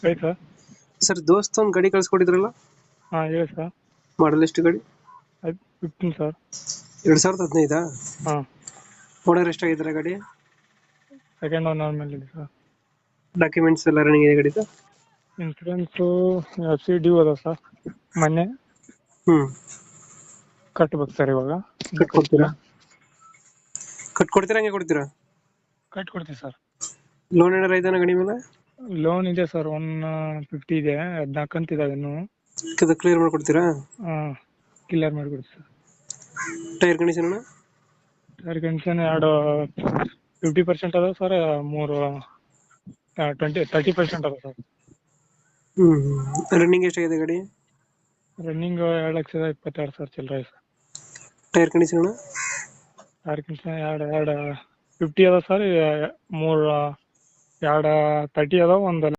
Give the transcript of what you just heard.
ಹೇಳಿ sir. Sir ದೋಸ್ತ ಒಂದು ಗಾಡಿ ಕಳ್ಸ್ಕೊಟ್ಟಿದ್ರಲ್ಲ, ಹಾಂ ಹೇಳಿ ಸರ್. ಮಾಡಲ್ ಎಷ್ಟು ಗಾಡಿ? 15 ಸರ್. 2015? ಹಾಂ, ಓನರ್ ಎಷ್ಟಾಗಿದ್ದಾರೆ ಗಾಡಿ? ಸೆಕೆಂಡ್ ಓನರ್ ಮೇಲೆ ಇದೆ ಸರ್. ಡಾಕ್ಯುಮೆಂಟ್ಸ್ ಎಲ್ಲ ರನ್ನಿಂಗ್ ಇದೆ ಗಾಡಿದು? ಇನ್ಸೂರೆನ್ಸು FC ಡ್ಯೂ ಅದ ಸರ್. ಮೊನ್ನೆ ಹ್ಮ್. ಕಟ್ಬೇಕು ಸರ್ ಇವಾಗ. ಕಟ್ಕೊಡ್ತೀರಾ? ಕಟ್ಕೊಡ್ತೀರಾ ಹಂಗೆ ಕೊಡ್ತೀರಾ? ಕಟ್ಕೊಡ್ತೀವಿ ಸರ್. ಲೋನ್ ಏನಾರ ಐತಾನ ಗಾಡಿ ಮೇಲೆ? ಲೋನ್ ಇದೆ ಸರ್, 150 ಇದೆ, 14 ಕಂತಿದಾವೆ ಇನ್ನು. ಕ್ಲಿಯರ್ ಮಾಡ್ಕೊಡ್ತೀರಾ? ಹಾಂ, ಕ್ಲಿಯರ್ ಮಾಡಿಕೊಡ್ತೀವಿ sir. Tyre condition? Tyre condition 50% ಅದ ಸರ್, 30% ಅದ ಸರ್. ರನ್ನಿಂಗ್ ಎಷ್ಟಾಗಿದೆ ಗಾಡಿ? ರನ್ನಿಂಗ್ 2,22,000 ಚಿಲ್ಲರೆ sir. Tyre condition? Tyre condition 2 50 ಅದ ಸರ್, 2 30 ಅದಾವ, ಒಂದು